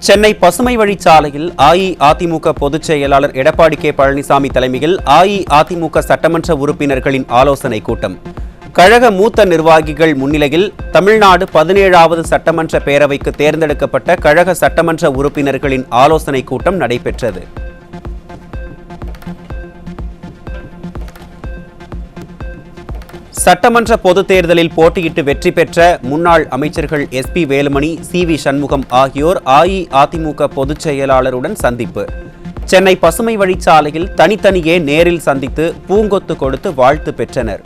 சென்னை பசுமை வழிச்சாலையில் அஇஅதிமுக பொதுச் செயலாளர் எடப்பாடி கே பழனிசாமி தலைமையில் அஇஅதிமுக சட்டமன்ற உறுப்பினர்களின் ஆலோசனைக் கூட்டம். கழக மூத்த நிர்வாகிகள் முன்னிலையில் தமிழ்நாடு 17வது சட்டமன்ற பேரவைக்கு தேர்ந்தெடுக்கப்பட்ட கழக சட்டமன்ற உறுப்பினர்களின் ஆலோசனைக் கூட்டம் நடைபெற்றது. சட்டமன்ற பொதுத் தேர்தலில் போட்டியிட்டு வெற்றி பெற்ற முன்னாள் அமைச்சர்கள் SP வேலுமணி, CV சண்முகம் ஆகியோர் அஇஅதிமுக பொதுச் செயலாளருடன் சந்திப்பு. சென்னை பசுமை வழிச்சாலையில் தனித்தனியே நேரில் சந்தித்து பூங்கொத்து கொடுத்து வாழ்த்து பெற்றனர்.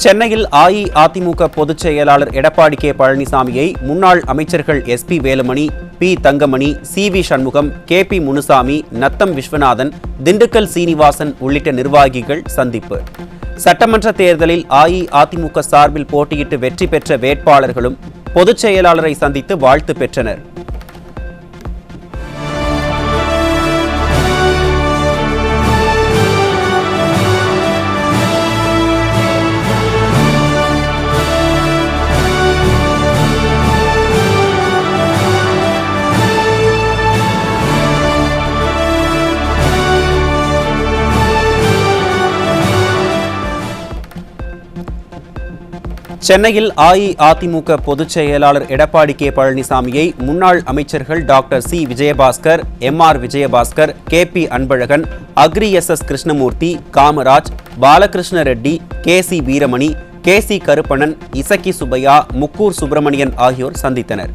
சென்னையில் அஇஅதிமுக பொதுச் செயலாளர் எடப்பாடி கே பழனிசாமியை முன்னாள் அமைச்சர்கள் SP Velumani, P Thangamani, CV Shanmugam, KP Munusamy, Natham Viswanathan, Dindigul Srinivasan உள்ளிட்ட நிர்வாகிகள் சந்திப்பு. சட்டமன்ற தேர்தலில் அஇஅதிமுக சார்பில் போட்டியிட்டு வெற்றி பெற்ற வேட்பாளர்களும் பொதுச் செயலாளரை சந்தித்து வாழ்த்து பெற்றனர். சென்னையில் அஇஅதிமுக பொதுச் செயலாளர் எடப்பாடி கே பழனிசாமியை முன்னாள் அமைச்சர்கள் doctor C Vijayabaskar, MR Vijayabaskar, KP Anbazhagan, Agri SS Krishnamurthy, Kamaraj, Balakrishna Reddy, KC Veeramani, KC Karuppannan, Isakki Subbaiah, Mukkur Subramanian ஆகியோர் சந்தித்தனர்.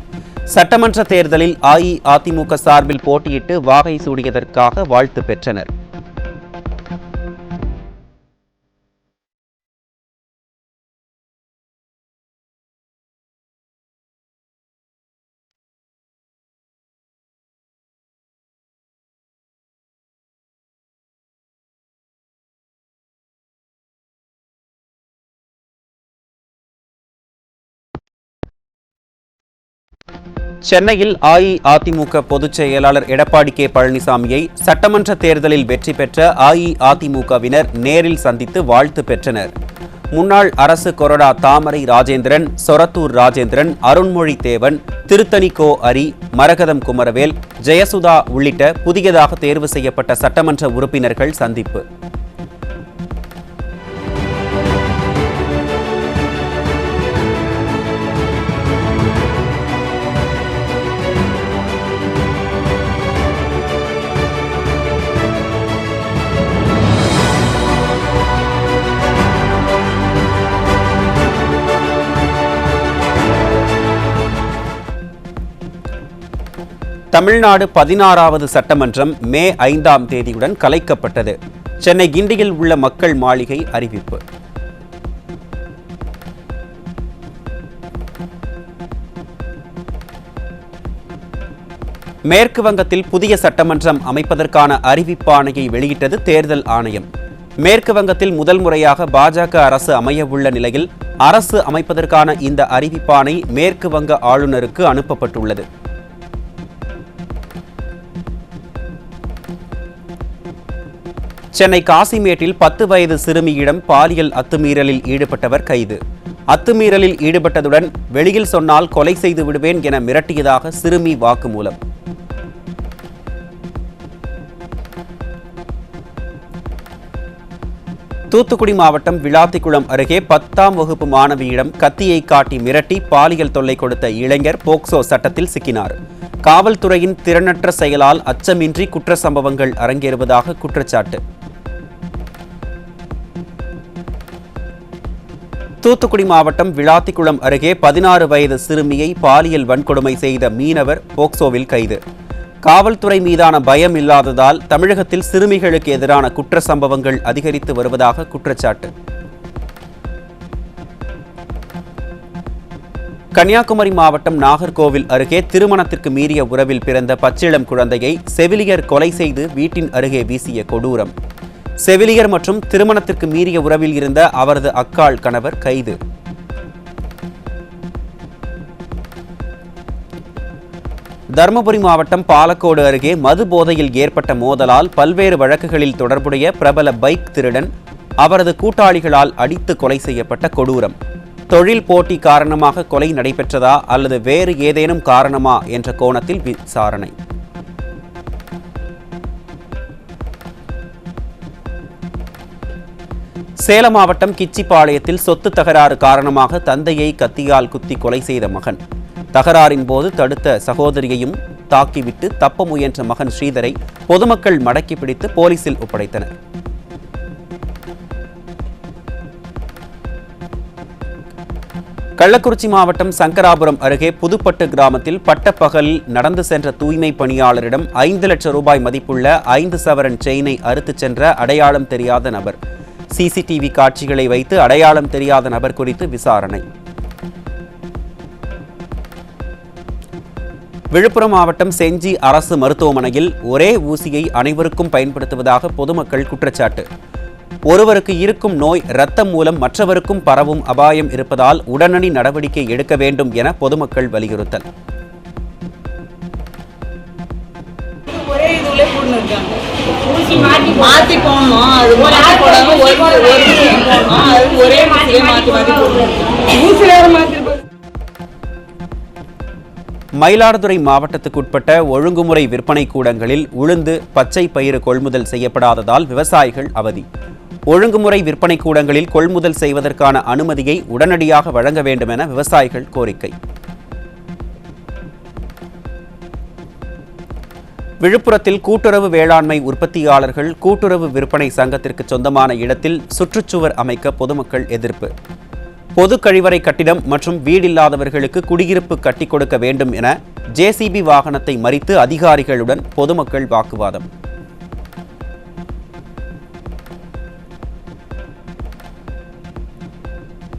சட்டமன்ற தேர்தலில் அஇஅதிமுக சார்பில் போட்டியிட்டு வாகை சூடியதற்காக வாழ்த்து பெற்றனர். சென்னையில் அஇஅதிமுக பொதுச் செயலாளர் எடப்பாடி கே பழனிசாமியை சட்டமன்ற தேர்தலில் வெற்றி பெற்ற அஇஅதிமுகவினர் நேரில் சந்தித்து வாழ்த்து பெற்றனர். முன்னாள் அரசு கொறடா தாமரை ராஜேந்திரன், சொரத்தூர் ராஜேந்திரன், அருண்மொழி தேவன், திருத்தணி கோ அரி, மரகதம் குமரவேல், ஜெயசுதா உள்ளிட்ட புதியதாக தேர்வு செய்யப்பட்ட சட்டமன்ற உறுப்பினர்கள் சந்திப்பு. தமிழ்நாடு 16வது சட்டமன்றம் மே 5ஆம் தேதியுடன் கலைக்கப்பட்டது. சென்னை கிண்டியில் உள்ள மக்கள் மாளிகை அறிவிப்பு. மேற்கு வங்கத்தில் புதிய சட்டமன்றம் அமைப்பதற்கான அறிவிப்பாணையை வெளியிட்டது தேர்தல் ஆணையம். மேற்கு வங்கத்தில் முதல் முறையாக பாஜக அரசு அமையவுள்ள நிலையில் அரசு அமைப்பதற்கான இந்த அறிவிப்பாணை மேற்கு வங்க ஆளுநருக்கு அனுப்பப்பட்டுள்ளது. சென்னை காசிமேட்டில் 10 வயது சிறுமியிடம் பாலியல் அத்துமீறலில் ஈடுபட்டவர் கைது. அத்துமீறலில் ஈடுபட்டதுடன் வெளியில் சொன்னால் கொலை செய்து விடுவேன் என மிரட்டியதாக சிறுமி வாக்குமூலம். தூத்துக்குடி மாவட்டம் விளாத்திக்குளம் அருகே 10ஆம் வகுப்பு மாணவியிடம் கத்தியை காட்டி மிரட்டி பாலியல் தொல்லை கொடுத்த இளைஞர் போக்சோ சட்டத்தில் சிக்கினார். காவல்துறையின் திறனற்ற செயலால் அச்சமின்றி குற்ற சம்பவங்கள் அரங்கேறுவதாக குற்றச்சாட்டு. தூத்துக்குடி மாவட்டம் விளாத்திக்குளம் அருகே 16 வயது சிறுமியை பாலியல் வன்கொடுமை செய்த மீனவர் போக்சோவில் கைது. காவல்துறை மீதான பயம் இல்லாததால் தமிழகத்தில் சிறுமிகளுக்கு எதிரான குற்ற சம்பவங்கள் அதிகரித்து வருவதாக குற்றச்சாட்டு. கன்னியாகுமரி மாவட்டம் நாகர்கோவில் அருகே திருமணத்திற்கு மீறிய உறவில் பிறந்த பச்சிளம் குழந்தையை செவிலியர் கொலை செய்து வீட்டின் அருகே வீசிய கொடூரம். செவிலியர் மற்றும் திருமணத்திற்கு மீறிய உறவில் இருந்த அவரது அக்காள் கணவர் கைது. தருமபுரி மாவட்டம் பாலக்கோடு அருகே மது போதையில் ஏற்பட்ட மோதலால் பல்வேறு வழக்குகளில் தொடர்புடைய பிரபல பைக் திருடன் அவரது கூட்டாளிகளால் அடித்து கொலை செய்யப்பட்ட கொடூரம். தொழில் போட்டி காரணமாக கொலை நடைபெற்றதா அல்லது வேறு ஏதேனும் காரணமா என்ற கோணத்தில் விசாரணை. சேலம் மாவட்டம் கிச்சிபாளையத்தில் சொத்து தகராறு காரணமாக தந்தையை கத்தியால் குத்தி கொலை செய்த மகன். தகராறின் போது தடுத்த சகோதரியையும் தாக்கிவிட்டு தப்ப முயன்ற மகன் ஸ்ரீதரை பொதுமக்கள் மடக்கி பிடித்து போலீசில் ஒப்படைத்தனர். கள்ளக்குறிச்சி மாவட்டம் சங்கராபுரம் அருகே புதுப்பட்டு கிராமத்தில் பட்டப்பகலில் நடந்து சென்ற தூய்மை பணியாளரிடம் 5 லட்சம் ரூபாய் மதிப்புள்ள 5 சவரன் செயினை அறுத்துச் சென்ற அடையாளம் தெரியாத நபர். சிசிடிவி காட்சிகளை வைத்து அடையாளம் தெரியாத நபர் குறித்து விசாரணை. விழுப்புரம் மாவட்டம் செஞ்சி அரசு மருத்துவமனையில் ஒரே ஊசியை அனைவருக்கும் பயன்படுத்துவதாக பொதுமக்கள் குற்றச்சாட்டு. ஒருவருக்கு இருக்கும் நோய் இரத்தம் மூலம் மற்றவருக்கும் பரவும் அபாயம் இருப்பதால் உடனடி நடவடிக்கை எடுக்க வேண்டும் என பொதுமக்கள் வலியுறுத்தல். மயிலாடுதுறை மாவட்டத்துக்குட்பட்ட ஒழுங்குமுறை விற்பனை கூடங்களில் உளுந்து, பச்சை பயிறு கொள்முதல் செய்யப்படாததால் விவசாயிகள் அவதி. ஒழுங்குமுறை விற்பனை கூடங்களில் கொள்முதல் செய்வதற்கான அனுமதியை உடனடியாக வழங்க வேண்டும் என விவசாயிகள் கோரிக்கை. விழுப்புரத்தில் கூட்டுறவு வேளாண்மை உற்பத்தியாளர்கள் கூட்டுறவு விற்பனை சங்கத்திற்கு சொந்தமான இடத்தில் சுற்றுச்சுவர் அமைக்க பொதுமக்கள் எதிர்ப்பு. பொது கழிவறை கட்டிடம் மற்றும் வீடில்லாதவர்களுக்கு குடியிருப்பு கட்டிக் கொடுக்க வேண்டும் என ஜேசிபி வாகனத்தை மறித்து அதிகாரிகளுடன் பொதுமக்கள் வாக்குவாதம்.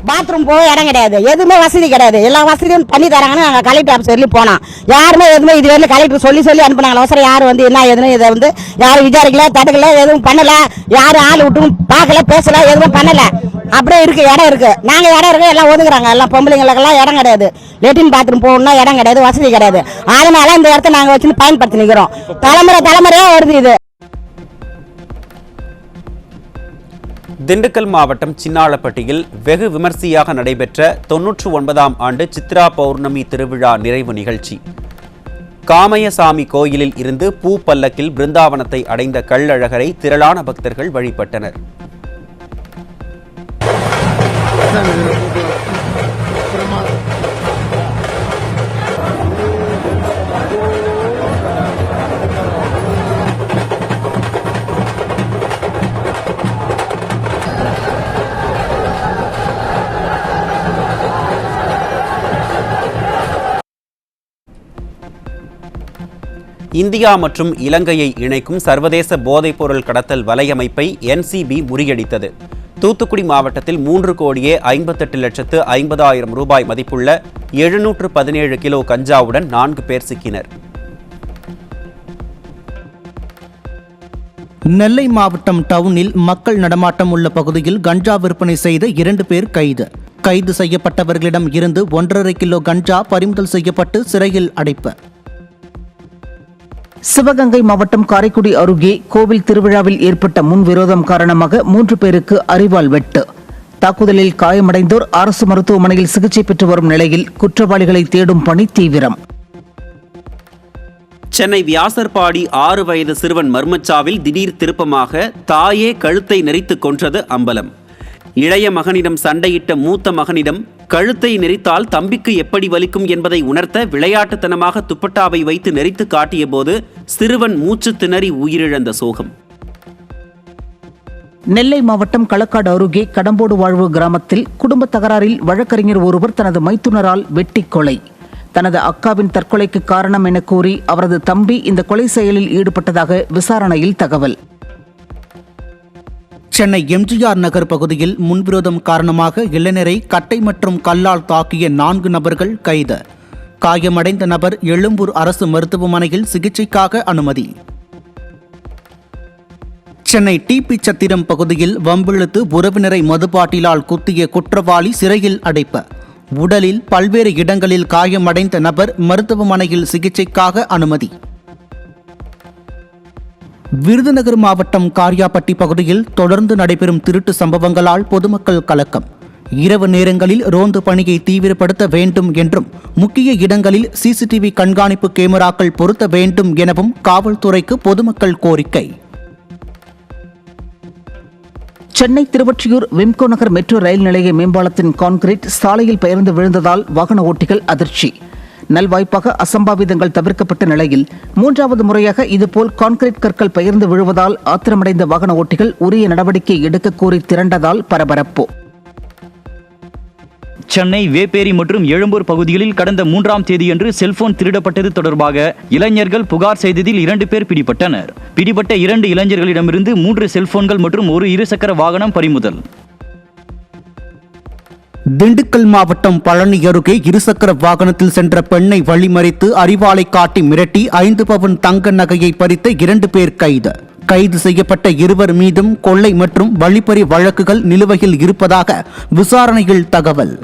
பாத்ரூம் போக இடம் கிடையாது, எதுவுமே வசதி கிடையாது. எல்லா வசதியும் பண்ணி தராங்கன்னு நாங்கள் கலெக்டர் ஆஃபீஸ் வரலையும் போனோம். யாருமே எதுவுமே இது வரையும் கலெக்டர் சொல்லி அனுப்புனாங்க. அவசரம் யாரும் வந்து என்ன எதுன்னு இதை வந்து யாரும் விசாரிக்கல, தடுக்கல, எதுவும் பண்ணல. யாரும் ஆள் விட்டும் பார்க்கல, பேசல, எதுவும் பண்ணல. அப்படியே இருக்கு, இடம் இருக்கு. நாங்கள் இடம் இருக்கு, எல்லாம் ஒதுக்குறாங்க. எல்லாம் பொம்பளைங்களுக்கெல்லாம் இடம் கிடையாது. லெட்டின் பாத்ரூம் போகணும்னா இடம் கிடையாது, வசதி கிடையாது. அதனால இந்த இடத்த நாங்கள் வச்சு பயன்படுத்தி நிற்கிறோம். தலைமுறையாக வருது இது. திண்டுக்கல் மாவட்டம் சின்னாளப்பட்டியில் வெகு விமர்சையாக நடைபெற்ற 99ஆம் ஆண்டு சித்ரா பௌர்ணமி திருவிழா நிறைவு நிகழ்ச்சி. காமையசாமி கோயிலில் இருந்து பூ பல்லக்கில் பிருந்தாவனத்தை அடைந்த கள்ளழகரை திரளான பக்தர்கள் வழிபட்டனர். இந்தியா மற்றும் இலங்கையை இணைக்கும் சர்வதேச போதைப்பொருள் கடத்தல் வலையமைப்பை NCB முறியடித்தது. தூத்துக்குடி மாவட்டத்தில் 3,58,50,000 ரூபாய் மதிப்புள்ள 717 கிலோ கஞ்சாவுடன் 4 பேர் சிக்கினர். நெல்லை மாவட்டம் டவுனில் மக்கள் நடமாட்டம் உள்ள பகுதியில் கஞ்சா விற்பனை செய்த 2 பேர் கைது. கைது செய்யப்பட்டவர்களிடம் இருந்து 1.5 கிலோ கஞ்சா பறிமுதல் செய்யப்பட்டு சிறையில் அடைப்பு. சிவகங்கை மாவட்டம் காரைக்குடி அருகே கோவில் திருவிழாவில் ஏற்பட்ட முன்விரோதம் காரணமாக 3 பேருக்கு அரிவாள் வெட்டு. தாக்குதலில் காயமடைந்தோர் அரசு மருத்துவமனையில் சிகிச்சை பெற்று வரும் நிலையில் குற்றவாளிகளை தேடும் பணி தீவிரம். சென்னை வியாசர்பாடி 6 வயது சிறுவன் மர்மச்சாவில் திடீர் திருப்பமாக தாயே கழுத்தை நெரித்து கொன்றது அம்பலம். இளைய மகனிடம் சண்டையிட்ட மூத்த மகனிடம் கழுத்தை நெரித்தால் தம்பிக்கு எப்படி வலிக்கும் என்பதை உணர்த்த விளையாட்டுத்தனமாக துப்பட்டாவை வைத்து நெரித்து காட்டிய போது சிறுவன் மூச்சு திணறி உயிரிழந்த சோகம். நெல்லை மாவட்டம் களக்காடு அருகே கடம்போடு வாழ்வு கிராமத்தில் குடும்ப தகராறில் வழக்கறிஞர் ஒருவர் தனது மைத்துனரால் வெட்டி கொலை. தனது அக்காவின் தற்கொலைக்கு காரணம் என கூறி அவரது தம்பி இந்த கொலை செயலில் ஈடுபட்டதாக விசாரணையில் தகவல். சென்னை எம்ஜிஆர் நகர் பகுதியில் முன்விரோதம் காரணமாக இளைஞரை கட்டை மற்றும் கல்லால் தாக்கிய 4 நபர்கள் கைது. காயமடைந்த நபர் எழும்பூர் அரசு மருத்துவமனையில் சிகிச்சைக்காக அனுமதி. சென்னை டிபி சத்திரம் பகுதியில் வம்பிழுத்து உறவினரை மதுபாட்டிலால் குத்திய குற்றவாளி சிறையில் அடைப்பு. உடலில் பல்வேறு இடங்களில் காயமடைந்த நபர் மருத்துவமனையில் சிகிச்சைக்காக அனுமதி. விருதுநகர் மாவட்டம் காரியாபட்டி பகுதியில் தொடர்ந்து நடைபெறும் திருட்டு சம்பவங்களால் பொதுமக்கள் கலக்கம். இரவு நேரங்களில் ரோந்து பணியை தீவிரப்படுத்த வேண்டும் என்றும் முக்கிய இடங்களில் சிசிடிவி கண்காணிப்பு கேமராக்கள் பொருத்த வேண்டும் எனவும் காவல்துறைக்கு பொதுமக்கள் கோரிக்கை. சென்னை திருவொற்றியூர் விம்கோ நகர் மெட்ரோ ரயில் நிலைய மேம்பாலத்தின் கான்கிரீட் சாலையில் பெயர்ந்து விழுந்ததால் வாகன ஓட்டிகள் அதிர்ச்சி. நல்வாய்ப்பாக அசம்பாவிதங்கள் தவிர்க்கப்பட்ட நிலையில் 3வது முறையாக இதுபோல் கான்கிரீட் கற்கள் பெயர்ந்து விழுவதால் ஆத்திரமடைந்த வாகன ஓட்டிகள் உரிய நடவடிக்கை எடுக்க கோரி திரண்டதால் பரபரப்பு. சென்னை வேப்பேரி மற்றும் எழும்பூர் பகுதிகளில் கடந்த 3ஆம் தேதியன்று செல்போன் திருடப்பட்டது தொடர்பாக இளைஞர்கள் புகார் செய்ததில் 2 பேர் பிடிபட்டனர். பிடிபட்ட 2 இளைஞர்களிடமிருந்து 3 செல்போன்கள் மற்றும் ஒரு இருசக்கர வாகனம் பறிமுதல். திண்டுக்கல் மாவட்டம் பழனி அருகே இருசக்கர வாகனத்தில் சென்ற பெண்ணை வழிமறித்து அறிவாளை காட்டி மிரட்டி 5 பவுன் தங்க நகையை பறித்த 2 பேர் கைது. கைது செய்யப்பட்ட 2 மீதும் கொள்ளை மற்றும் வழிப்பறி வழக்குகள் நிலுவையில் இருப்பதாக விசாரணையில் தகவல்.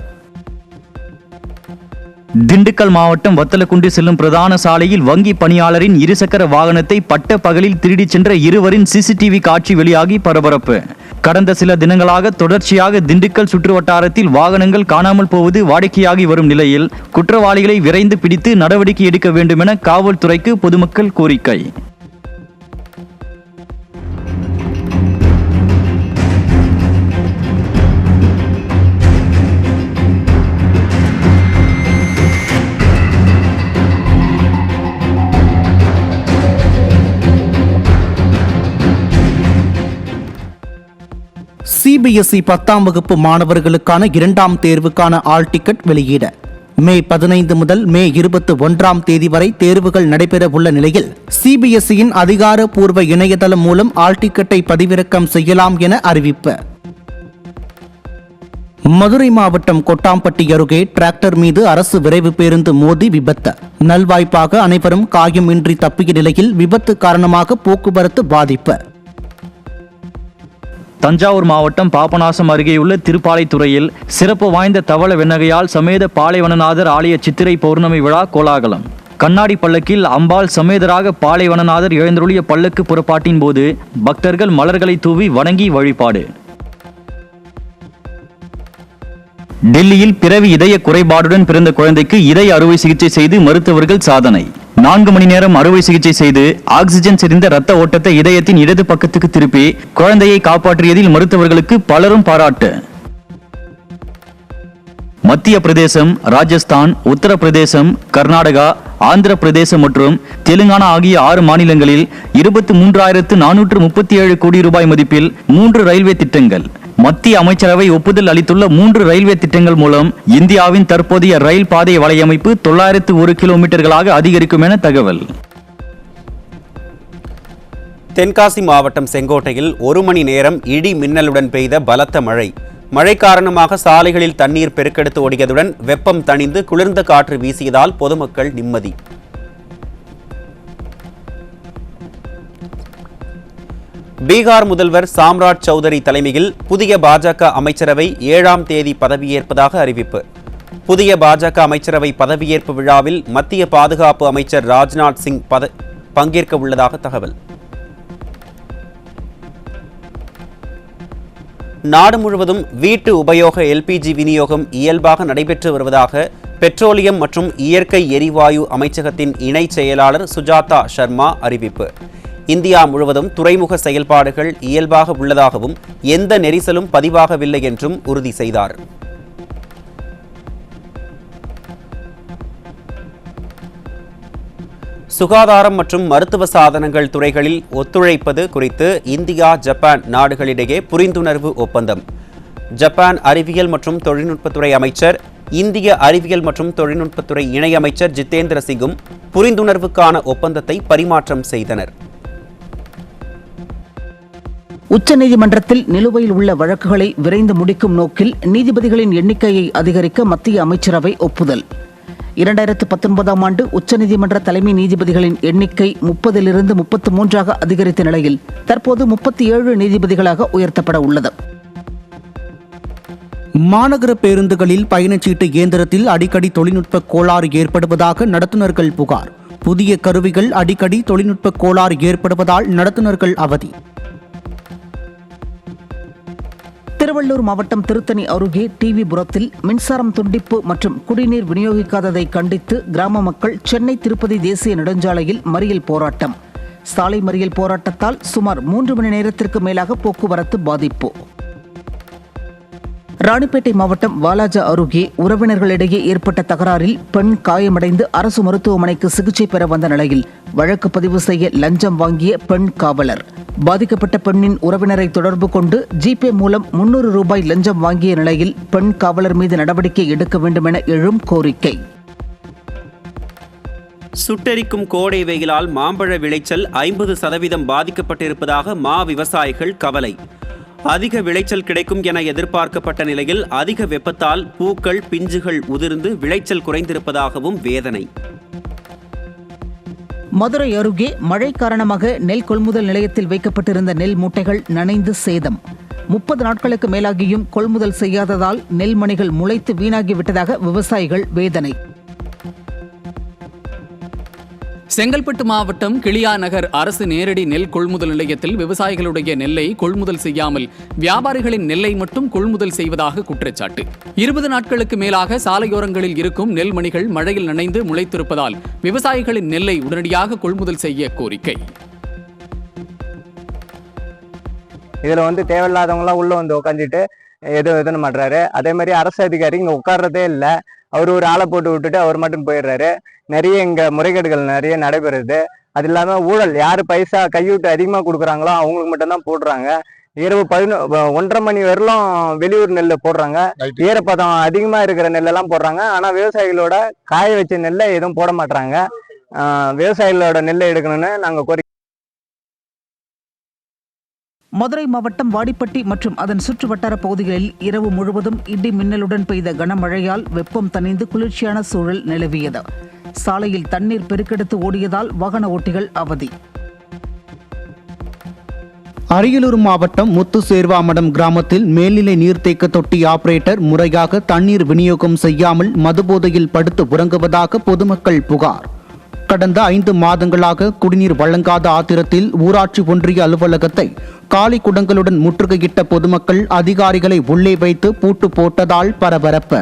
திண்டுக்கல் மாவட்டம் வத்தலக்குண்டு செல்லும் பிரதான சாலையில் வங்கி பணியாளரின் இருசக்கர வாகனத்தை பட்ட பகலில் திருடிச் சென்ற 2 சிசிடிவி காட்சி வெளியாகி பரபரப்பு. கடந்த சில தினங்களாக தொடர்ச்சியாக திண்டுக்கல் சுற்றுவட்டாரத்தில் வாகனங்கள் காணாமல் போவது வாடிக்கையாகி வரும் நிலையில் குற்றவாளிகளை விரைந்து பிடித்து நடவடிக்கை எடுக்க வேண்டும் என காவல்துறைக்கு பொதுமக்கள் கோரிக்கை. சிபிஎஸ்இ 10ஆம் வகுப்பு மாணவர்களுக்கான 2ஆம் தேர்வுக்கான ஆல் டிக்கெட் வெளியீடு. மே 15 முதல் மே 21ஆம் தேதி வரை தேர்வுகள் நடைபெற உள்ள நிலையில் சிபிஎஸ்இயின் அதிகாரப்பூர்வ இணையதளம் மூலம் ஆல் டிக்கெட்டை பதிவிறக்கம் செய்யலாம் என அறிவிப்பு. மதுரை மாவட்டம் கொட்டாம்பட்டி அருகே டிராக்டர் மீது அரசு விரைவு பேருந்து மோதி விபத்து. நல்வாய்ப்பாக அனைவரும் காயமின்றி தப்பிய நிலையில் விபத்து காரணமாக போக்குவரத்து பாதிப்பு. தஞ்சாவூர் மாவட்டம் பாபநாசம் அருகேயுள்ள திருப்பாலைத்துறையில் சிறப்பு வாய்ந்த தவள வெண்ணகையால் சமேத பாலைவனநாதர் ஆலய சித்திரை பௌர்ணமி விழா கோலாகலம். கண்ணாடி பல்லக்கில் அம்பாள் சமேதராக பாலைவனநாதர் எழுந்தருளிய பல்லக்கு புறப்பாட்டின் போது பக்தர்கள் மலர்களை தூவி வணங்கி வழிபாடு. டெல்லியில் பிறவி இதய குறைபாடுடன் பிறந்த குழந்தைக்கு இதய அறுவை சிகிச்சை செய்து மருத்துவர்கள் சாதனை. 4 மணி நேரம் அறுவை சிகிச்சை செய்து ஆக்சிஜன் செறிந்த இரத்த ஓட்டத்தை இதயத்தின் இடது பக்கத்துக்கு திருப்பி குழந்தையை காப்பாற்றியதில் மருத்துவர்களுக்கு பலரும் பாராட்டு. மத்திய பிரதேசம், ராஜஸ்தான், உத்தரப்பிரதேசம், கர்நாடகா, ஆந்திர பிரதேசம் மற்றும் தெலுங்கானா ஆகிய 6 மாநிலங்களில் 23,437 கோடி ரூபாய் மதிப்பில் 3 ரயில்வே திட்டங்கள். மத்திய அமைச்சரவை ஒப்புதல் அளித்துள்ள 3 ரயில்வே திட்டங்கள் மூலம் இந்தியாவின் தற்போதைய ரயில் பாதை வலையமைப்பு 901 கிலோமீட்டர்களாக அதிகரிக்கும் என தகவல். தென்காசி மாவட்டம் செங்கோட்டையில் 1 மணி நேரம் இடி மின்னலுடன் பெய்த பலத்த மழை. மழை காரணமாக சாலைகளில் தண்ணீர் பெருக்கெடுத்து ஓடியதுடன் வெப்பம் தணிந்து குளிர்ந்த காற்று வீசியதால் பொதுமக்கள் நிம்மதி. பீகார் முதல்வர் சாம்ராட் சௌதரி தலைமையில் புதிய பாஜக அமைச்சரவை 7ஆம் தேதி பதவியேற்பதாக அறிவிப்பு. புதிய பாஜக அமைச்சரவை பதவியேற்பு விழாவில் மத்திய பாதுகாப்பு அமைச்சர் ராஜ்நாத் சிங் பங்கேற்க உள்ளதாக தகவல். நாடு முழுவதும் வீட்டு உபயோக எல்பிஜி விநியோகம் இயல்பாக நடைபெற்று வருவதாக பெட்ரோலியம் மற்றும் இயற்கை எரிவாயு அமைச்சகத்தின் இணை செயலாளர் சுஜாதா சர்மா அறிவிப்பு. இந்தியா முழுவதும் துறைமுக செயல்பாடுகள் இயல்பாக உள்ளதாகவும் எந்த நெரிசலும் பதிவாகவில்லை என்றும் உறுதி செய்தார். சுகாதாரம் மற்றும் மருத்துவ சாதனங்கள் துறைகளில் ஒத்துழைப்பது குறித்து இந்தியா, ஜப்பான் நாடுகளிடையே புரிந்துணர்வு ஒப்பந்தம். ஜப்பான் அறிவியல் மற்றும் தொழில்நுட்பத்துறை அமைச்சர், இந்திய அறிவியல் மற்றும் தொழில்நுட்பத்துறை இணையமைச்சர் ஜிதேந்திர சிங்கும் புரிந்துணர்வுக்கான ஒப்பந்தத்தை பரிமாற்றம் செய்தனர். உச்சநீதிமன்றத்தில் நிலுவையில் உள்ள வழக்குகளை விரைந்து முடிக்கும் நோக்கில் நீதிபதிகளின் எண்ணிக்கையை அதிகரிக்க மத்திய அமைச்சரவை ஒப்புதல். 2019ஆம் ஆண்டு உச்சநீதிமன்ற தலைமை நீதிபதிகளின் எண்ணிக்கை 30லிருந்து 33ஆக அதிகரித்த நிலையில் தற்போது 37 நீதிபதிகளாக உயர்த்தப்பட உள்ளது. மாநகர பேருந்துகளில் பயணச்சீட்டு இயந்திரத்தில் அடிக்கடி தொழில்நுட்ப கோளாறு ஏற்படுவதாக நடத்துனர்கள் புகார். புதிய கருவிகள் அடிக்கடி தொழில்நுட்ப கோளாறு ஏற்படுவதால் நடத்துனர்கள் அவதி. திருவள்ளூர் மாவட்டம் திருத்தணி அருகே டிவிபுரத்தில் மின்சாரம் துண்டிப்பு மற்றும் குடிநீர் விநியோகிக்காததை கண்டித்து கிராம மக்கள் சென்னை திருப்பதி தேசிய நெடுஞ்சாலையில் மறியல் போராட்டம். சாலை மறியல் போராட்டத்தால் சுமார் 3 மணி நேரத்திற்கு மேலாக போக்குவரத்து பாதிப்பு. ராணிப்பேட்டை மாவட்டம் வாலாஜா அருகே உறவினர்களிடையே ஏற்பட்ட தகராறில் பெண் காயமடைந்து அரசு மருத்துவமனைக்கு சிகிச்சை பெற வந்த நிலையில் வழக்கு பதிவு செய்ய லஞ்சம் வாங்கிய பெண் காவலர். பாதிக்கப்பட்ட பெண்ணின் உறவினரை தொடர்பு கொண்டு ஜிபே மூலம் 300 ரூபாய் லஞ்சம் வாங்கிய நிலையில் பெண் காவலர் மீது நடவடிக்கை எடுக்க வேண்டும் என எழும் கோரிக்கை. சுட்டெரிக்கும் கோடை வெயிலால் மாம்பழ விளைச்சல் 50% பாதிக்கப்பட்டிருப்பதாக மா விவசாயிகள் கவலை. அதிக விளைச்சல் கிடைக்கும் என எதிர்பார்க்கப்பட்ட நிலையில் அதிக வெப்பத்தால் பூக்கள் பிஞ்சுகள் உதிர்ந்து விளைச்சல் குறைந்திருப்பதாகவும் வேதனை. மதுரை அருகே மழை காரணமாக நெல் கொள்முதல் நிலையத்தில் வைக்கப்பட்டிருந்த நெல் மூட்டைகள் நனைந்து சேதம். 30 நாட்களுக்கு மேலாகியும் கொள்முதல் செய்யாததால் நெல் மணிகள் முளைத்து வீணாகிவிட்டதாக விவசாயிகள் வேதனை. செங்கல்பட்டு மாவட்டம் கிளியாநகர் அரசு நேரடி நெல் கொள்முதல் நிலையத்தில் விவசாயிகளுடைய நெல்லை கொள்முதல் செய்யாமல் வியாபாரிகளின் நெல்லை மட்டும் கொள்முதல் செய்வதாக குற்றச்சாட்டு. 20 நாட்களுக்கு மேலாக சாலையோரங்களில் இருக்கும் நெல் மணிகள் மழையில் நனைந்து முளைத்திருப்பதால் விவசாயிகளின் நெல்லை உடனடியாக கொள்முதல் செய்ய கோரிக்கை. இதுல தேவையில்லாதவங்களாம் உள்ள உட்காந்துட்டு எதுவும் மாட்டுறாரு. அதே மாதிரி அரசு அதிகாரி இங்க உட்கார்றதே இல்லை. அவர் ஒரு ஆளை போட்டு விட்டுட்டு அவர் மட்டும் போயிடுறாரு. நிறைய இங்க முறைகேடுகள் நிறைய நடைபெறுது. அது இல்லாம ஊழல், யாரு பைசா கையூட்டு அதிகமா கொடுக்குறாங்களோ அவங்களுக்கு மட்டும்தான் போடுறாங்க. இரவு 1:30 மணி வரலும் வெளியூர் நெல் போடுறாங்க. ஈரப்பதம் அதிகமா இருக்கிற நெல்லெல்லாம் போடுறாங்க. ஆனா விவசாயிகளோட காய வச்ச நெல்லை எதுவும் போட மாட்டாங்க. விவசாயிகளோட நெல்லை எடுக்கணும்னு நாங்க கோரி. மதுரை மாவட்டம் வாடிப்பட்டி மற்றும் அதன் சுற்று வட்டார பகுதிகளில் இரவு முழுவதும் இடி மின்னலுடன் பெய்த கனமழையால் வெப்பம் தணிந்து குளிர்ச்சியான சூழல் நிலவியது. சாலையில் தண்ணீர் பெருக்கெடுத்து ஓடியதால் வாகன ஓட்டிகள் அவதி. அரியலூர் மாவட்டம் முத்துசேர்வாமடம் கிராமத்தில் மேல்நிலை நீர்த்தேக்க தொட்டி ஆபரேட்டர் முறையாக தண்ணீர் விநியோகம் செய்யாமல் மதுபோதையில் படுத்து உறங்குவதாக பொதுமக்கள் புகார். கடந்த 5 மாதங்களாக குடிநீர் வழங்காத ஆத்திரத்தில் ஊராட்சி ஒன்றிய அலுவலகத்தை காலி குடங்களுடன் முற்றுகையிட்ட பொதுமக்கள் அதிகாரிகளை உள்ளே வைத்து பூட்டு போட்டதால் பரபரப்பு.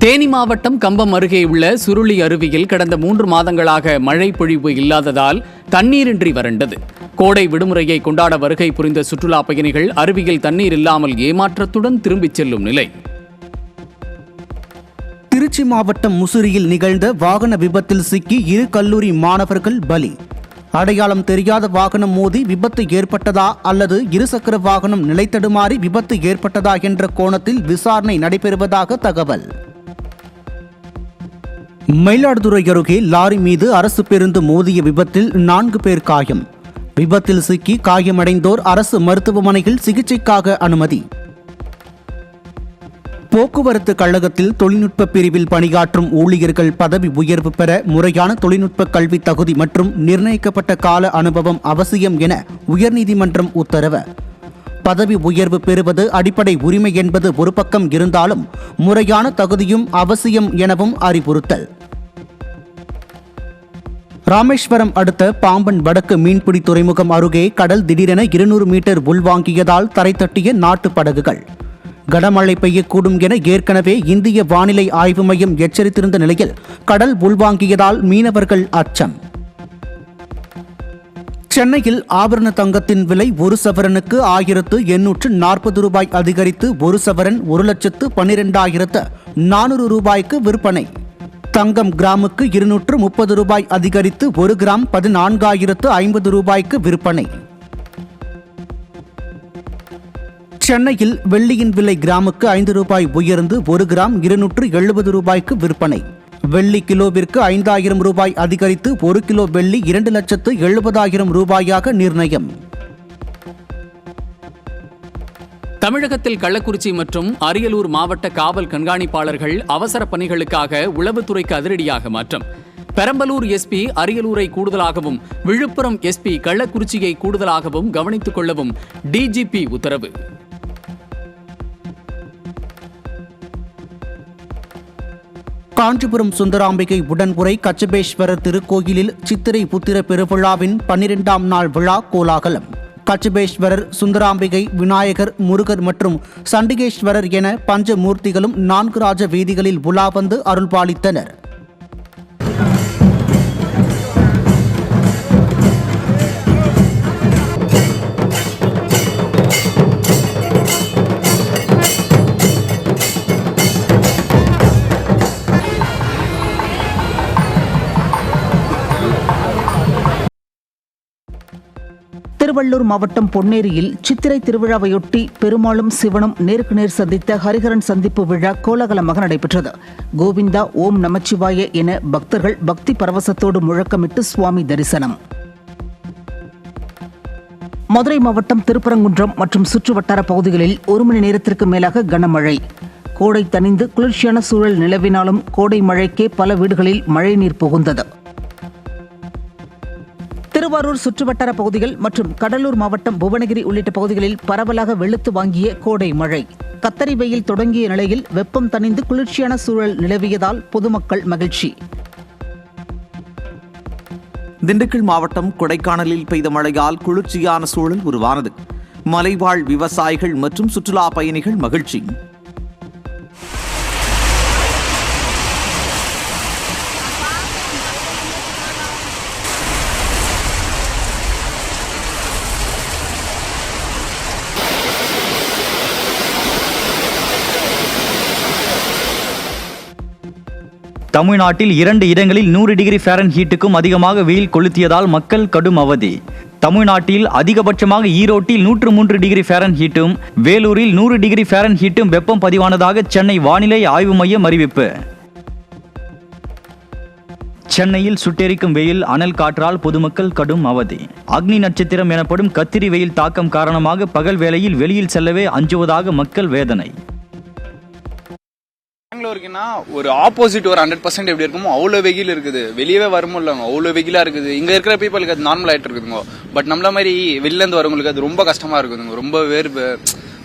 தேனி மாவட்டம் கம்பம் அருகே உள்ள சுருளி அருவியில் கடந்த 3 மாதங்களாக மழை பொழிவு இல்லாததால் தண்ணீரின்றி வறண்டது. கோடை விடுமுறையை கொண்டாட வருகை புரிந்த சுற்றுலா பயணிகள் அருவியில் தண்ணீர் இல்லாமல் ஏமாற்றத்துடன் திரும்பிச் செல்லும் நிலை. திருச்சி மாவட்டம் முசிறியில் நிகழ்ந்த வாகன விபத்தில் சிக்கி 2 கல்லூரி மாணவர்கள் பலி. அடையாளம் தெரியாத வாகனம் மோதி விபத்து ஏற்பட்டதா அல்லது இருசக்கர வாகனம் நிலைத்தடுமாறி விபத்து ஏற்பட்டதா என்ற கோணத்தில் விசாரணை நடைபெறுவதாக தகவல். மயிலாடுதுறை அருகே லாரி மீது அரசு பேருந்து மோதிய விபத்தில் 4 பேர் காயம். விபத்தில் சிக்கி காயமடைந்தோர் அரசு மருத்துவமனையில் சிகிச்சைக்காக அனுமதி. போக்குவரத்து கழகத்தில் தொழில்நுட்ப பிரிவில் பணியாற்றும் ஊழியர்கள் பதவி உயர்வு பெற முறையான தொழில்நுட்ப கல்வி தகுதி மற்றும் நிர்ணயிக்கப்பட்ட கால அனுபவம் அவசியம் என உயர்நீதிமன்றம் உத்தரவு. பதவி உயர்வு பெறுவது அடிப்படை உரிமை என்பது ஒரு பக்கம் இருந்தாலும் முறையான தகுதியும் அவசியம் எனவும் அறிவுறுத்தல். ராமேஸ்வரம் அடுத்த பாம்பன் வடக்கு மீன்பிடி துறைமுகம் அருகே கடல் திடீரென 200 மீட்டர் உள்வாங்கியதால் தரை தட்டிய நாட்டு படகுகள். கனமழை பெய்யக்கூடும் என ஏற்கனவே இந்திய வானிலை ஆய்வு மையம் எச்சரித்திருந்த நிலையில் கடல் உள்வாங்கியதால் மீனவர்கள் அச்சம். சென்னையில் ஆபரண தங்கத்தின் விலை 1 சவரனுக்கு 1840 ரூபாய் அதிகரித்து 1 சவரன் 1,12,400 ரூபாய்க்கு விற்பனை. தங்கம் கிராமுக்கு 230 ரூபாய் அதிகரித்து 1 கிராம் 14,050 ரூபாய்க்கு விற்பனை. சென்னையில் வெள்ளியின் விலை கிராமுக்கு 5 ரூபாய் உயர்ந்து 1 கிராம் 270 ரூபாய்க்கு விற்பனை. வெள்ளி கிலோவிற்கு 5,000 ரூபாய் அதிகரித்து 1 கிலோ வெள்ளி 2,70,000 ரூபாயாக நிர்ணயம். தமிழகத்தில் கள்ளக்குறிச்சி மற்றும் அரியலூர் மாவட்ட காவல் கண்காணிப்பாளர்கள் அவசர பணிகளுக்காக உளவுத்துறைக்கு அதிரடியாக மாற்றம். பெரம்பலூர் எஸ்பி அரியலூரை கூடுதலாகவும் விழுப்புரம் எஸ்பி கள்ளக்குறிச்சியை கூடுதலாகவும் கவனித்துக் கொள்ளவும் டிஜிபி உத்தரவு. காஞ்சிபுரம் சுந்தராம்பிகை உடன்குறை கச்சபேஸ்வரர் திருக்கோயிலில் சித்திரை புத்திர பெருவிழாவின் 12ஆம் நாள் விழா கோலாகலம். கச்சபேஸ்வரர், சுந்தராம்பிகை, விநாயகர், முருகர் மற்றும் சண்டிகேஸ்வரர் என பஞ்சமூர்த்திகளும் 4 ராஜ வீதிகளில் உலா வந்து அருள்பாலித்தனர். திருவள்ளூர் மாவட்டம் பொன்னேரியில் சித்திரை திருவிழாவையொட்டி பெருமாளும் சிவனும் நேருக்கு நேர் சந்தித்த ஹரிஹரன் சந்திப்பு விழா கோலாகலமாக நடைபெற்றது. கோவிந்தா, ஓம் நமச்சிவாய என பக்தர்கள் பக்தி பரவசத்தோடு முழக்கமிட்டு சுவாமி தரிசனம். மதுரை மாவட்டம் திருப்பரங்குன்றம் மற்றும் சுற்றுவட்டார பகுதிகளில் 1 மணி நேரத்திற்கு மேலாக கனமழை. கோடை தணிந்து குளிர்ச்சியான சூழல் நிலவினாலும் கோடை மழைக்கே பல வீடுகளில் மழைநீர் புகுந்தது. திருவாரூர் சுற்றுவட்டார பகுதிகள் மற்றும் கடலூர் மாவட்டம் புவனகிரி உள்ளிட்ட பகுதிகளில் பரவலாக வெளுத்து வாங்கிய கோடை மழை. கத்தரி வெயில் தொடங்கிய நிலையில் வெப்பம் தணிந்து குளிர்ச்சியான சூழல் நிலவியதால் பொதுமக்கள் மகிழ்ச்சி. திண்டுக்கல் மாவட்டம் கொடைக்கானலில் பெய்த மழையால் குளிர்ச்சியான சூழல் உருவானது. மலைவாழ் விவசாயிகள் மற்றும் சுற்றுலா பயணிகள் மகிழ்ச்சி. தமிழ்நாட்டில் 2 இடங்களில் 100 டிகிரி ஃபாரன்ஹீட்டுக்கும் அதிகமாக வெயில் கொளுத்தியதால் மக்கள் கடும் அவதி. தமிழ்நாட்டில் அதிகபட்சமாக ஈரோட்டில் 103 டிகிரி ஃபாரன்ஹீட்டும் வேலூரில் 100 டிகிரி ஃபாரன்ஹீட்டும் வெப்பம் பதிவானதாக சென்னை வானிலை ஆய்வு மையம் அறிவிப்பு. சென்னையில் சுட்டெரிக்கும் வெயில், அனல் காற்றால் பொதுமக்கள் கடும் அவதி. அக்னி நட்சத்திரம் எனப்படும் கத்திரி வெயில் தாக்கம் காரணமாக பகல் வேளையில் வெளியில் செல்லவே அஞ்சுவதாக மக்கள் வேதனை. பெங்களூருக்குன்னா ஒரு ஆப்போசிட் ஒரு 100% எப்படி இருக்குமோ அவ்வளோ வெயில் இருக்குது. வெளியவே வரமுடியலங்க, அவ்வளோ வெயிலாக இருக்குது. இங்கே இருக்கிற பீப்புளுக்கு அது நார்மல் ஆகிட்டு இருக்குதுங்க. பட் நம்மள மாதிரி வெளிலேருந்து வரவங்களுக்கு அது ரொம்ப கஷ்டமாக இருக்குதுங்க. ரொம்ப வேர்வு,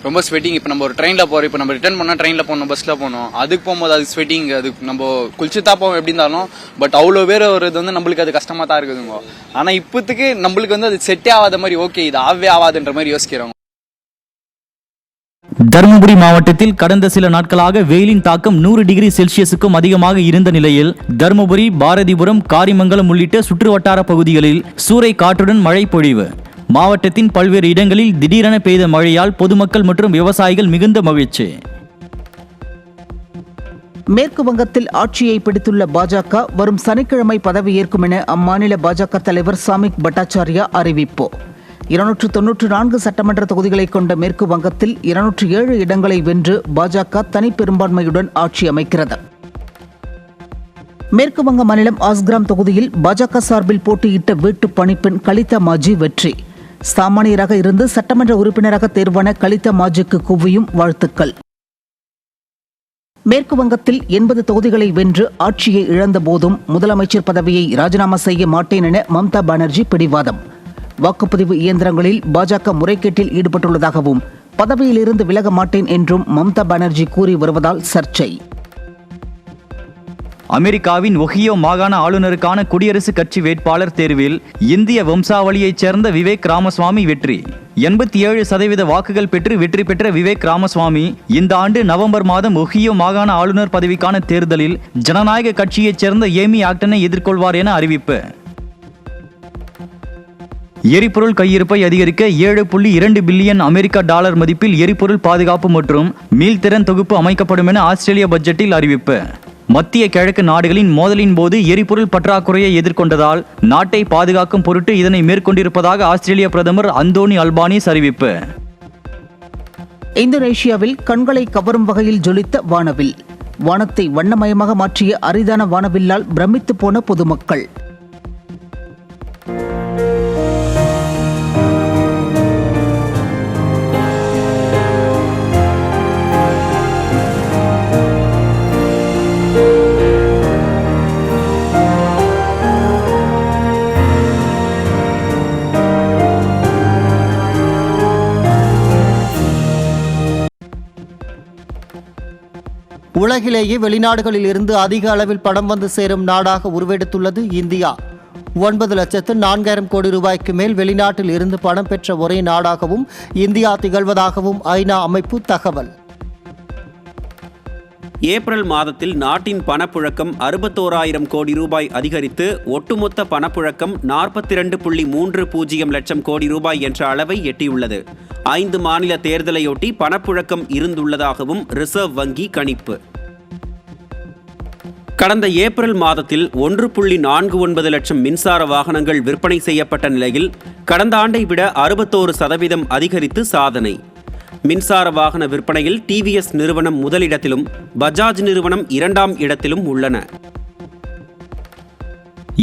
ரொம்ப ஸ்வெட்டிங். இப்போ நம்ம ஒரு ட்ரெயினில் போகிறோம், இப்போ நம்ம ரிட்டர்ன் பண்ணால் ட்ரெயினில் போகணும், பஸ்ஸில் போகணும். அதுக்கு போகும்போது அது ஸ்வெட்டிங், அது நம்ம குளிச்சுட்டா போவோம் எப்படி இருந்தாலும். பட் அவ்வளோ பேர் வருது வந்து நம்மளுக்கு அது கஷ்டமாக தான் இருக்குதுங்க. ஆனால் இப்போத்துக்கு நம்மளுக்கு வந்து அது செட்டே ஆகாத மாதிரி, ஓகே இது ஆகவே ஆகாதுன்ற மாதிரி யோசிக்கிறோம். தருமபுரி மாவட்டத்தில் கடந்த சில நாட்களாக வெயிலின் தாக்கம் 100 டிகிரி செல்சியஸுக்கும் அதிகமாக இருந்த நிலையில் தருமபுரி, பாரதிபுரம், காரிமங்கலம் உள்ளிட்ட சுற்றுவட்டார பகுதிகளில் சூறை காற்றுடன் மழை பொழிவு. மாவட்டத்தின் பல்வேறு இடங்களில் திடீரென பெய்த மழையால் பொதுமக்கள் மற்றும் விவசாயிகள் மிகுந்த மகிழ்ச்சி. மேற்கு வங்கத்தில் ஆட்சியை பிடித்துள்ள பாஜக வரும் சனிக்கிழமை பதவியேற்கும் என அம்மாநில பாஜக தலைவர் சாமிக் பட்டாச்சார்யா அறிவிப்பு. 294 சட்டமன்ற தொகுதிகளை கொண்ட மேற்கு வங்கத்தில் 207 இடங்களை வென்று பாஜக தனி பெரும்பான்மையுடன் ஆட்சி அமைக்கிறது. மேற்கு வங்க மாநிலம் ஆஸ்கிராம் தொகுதியில் பாஜக சார்பில் போட்டியிட்ட வீட்டு பணிப்பெண் கலிதா மாஜி வெற்றி. சாமானியராக இருந்து சட்டமன்ற உறுப்பினராக தேர்வான கலிதா மாஜிக்கு குவியும் வாழ்த்துக்கள். மேற்கு வங்கத்தில் 80 தொகுதிகளை வென்று ஆட்சியை இழந்த போதும் முதலமைச்சர் பதவியை ராஜினாமா செய்ய மாட்டேன் என மம்தா பானர்ஜி பிடிவாதம். வாக்குப்பதிவு இயந்திரங்களில் பாஜக முறைகேட்டில் ஈடுபட்டுள்ளதாகவும் பதவியிலிருந்து விலக மாட்டேன் என்றும் மம்தா பானர்ஜி கூறி வருவதால் சர்ச்சை. அமெரிக்காவின் ஒஹியோ மாகாண ஆளுநருக்கான குடியரசுக் கட்சி வேட்பாளர் தேர்வில் இந்திய வம்சாவளியைச் சேர்ந்த விவேக் ராமசுவாமி வெற்றி. 87% வாக்குகள் பெற்று வெற்றி பெற்ற விவேக் ராமசுவாமி இந்த ஆண்டு நவம்பர் மாதம் ஒஹியோ மாகாண ஆளுநர் பதவிக்கான தேர்தலில் ஜனநாயக கட்சியைச் சேர்ந்த ஏமி ஆக்டனை எதிர்கொள்வார் என அறிவிப்பு. எரிபொருள் கையிருப்பை அதிகரிக்க 7.2 பில்லியன் அமெரிக்க டாலர் மதிப்பில் எரிபொருள் பாதுகாப்பு மற்றும் மீள்திறன் தொகுப்பு அமைக்கப்படும் என ஆஸ்திரேலிய பட்ஜெட்டில் அறிவிப்பு. மத்திய கிழக்கு நாடுகளின் மோதலின் போது எரிபொருள் பற்றாக்குறையை எதிர்கொண்டதால் நாட்டை பாதுகாக்கும் பொருட்டு இதனை மேற்கொண்டிருப்பதாக ஆஸ்திரேலிய பிரதமர் அந்தோனி அல்பானீஸ் அறிவிப்பு. இந்தோனேஷியாவில் கண்களை கவரும் வகையில் ஜொலித்த வானவில். வானத்தை வண்ணமயமாக மாற்றிய அரிதான வானவில்லால் பிரமித்து போன பொதுமக்கள். உலகிலேயே வெளிநாடுகளில் இருந்து அதிக அளவில் படம் வந்து சேரும் நாடாக உருவெடுத்துள்ளது இந்தியா. 9,04,000 கோடி ரூபாய்க்கு மேல் வெளிநாட்டில் இருந்து பணம் பெற்ற ஒரே நாடாகவும் இந்தியா திகழ்வதாகவும் ஐநா அமைப்பு தகவல். ஏப்ரல் மாதத்தில் நாட்டின் பணப்புழக்கம் 61,000 கோடி ரூபாய் அதிகரித்து ஒட்டுமொத்த பணப்புழக்கம் 42.30 லட்சம் கோடி ரூபாய் என்ற அளவை எட்டியுள்ளது. 5 மாநில தேர்தலையொட்டி பணப்புழக்கம் இருந்துள்ளதாகவும் ரிசர்வ் வங்கி கணிப்பு. கடந்த ஏப்ரல் மாதத்தில் 1.49 லட்சம் மின்சார வாகனங்கள் விற்பனை செய்யப்பட்ட நிலையில் கடந்த ஆண்டை விட 61% அதிகரித்து சாதனை. மின்சார வாகன விற்பனையில் டிவிஎஸ் நிறுவனம் முதலிடத்திலும் பஜாஜ் நிறுவனம் 2ஆம் இடத்திலும் உள்ளன.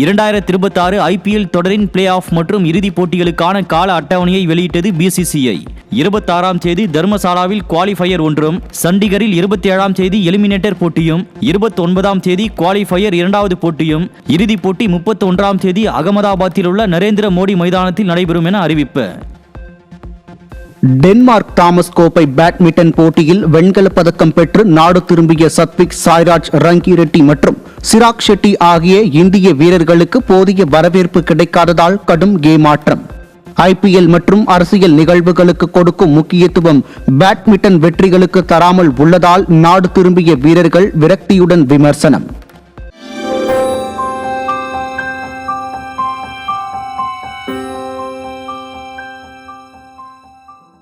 2026 IPL தொடரின் பிளே ஆஃப் மற்றும் இறுதிப் போட்டிகளுக்கான கால அட்டவணையை வெளியிட்டது BCCI. 26ஆம் தேதி தர்மசாலாவில் குவாலிஃபயர் ஒன்றும், சண்டிகரில் 27ஆம் தேதி எலிமினேட்டர் போட்டியும், 29ஆம் தேதி குவாலிஃபயர் 2வது போட்டியும், இறுதிப் போட்டி 31ஆம் தேதி அகமதாபாத்தில் உள்ள நரேந்திர மோடி மைதானத்தில் நடைபெறும் என அறிவிப்பு. டென்மார்க் தாமஸ் கோப்பை பேட்மிண்டன் போட்டியில் வெண்கலப் பதக்கம் பெற்று நாடு திரும்பிய சத்விக் சாய்ராஜ் ரங்கிரெட்டி மற்றும் சிராக் ஷெட்டி ஆகிய இந்திய வீரர்களுக்கு போதிய வரவேற்பு கிடைக்காததால் கடும் ஏமாற்றம். IPL மற்றும் அரசியல் நிகழ்வுகளுக்கு கொடுக்கும் முக்கியத்துவம் பேட்மிண்டன் வெற்றிகளுக்கு தராமல் உள்ளதால் நாடு திரும்பிய வீரர்கள் விரக்தியுடன் விமர்சனம்.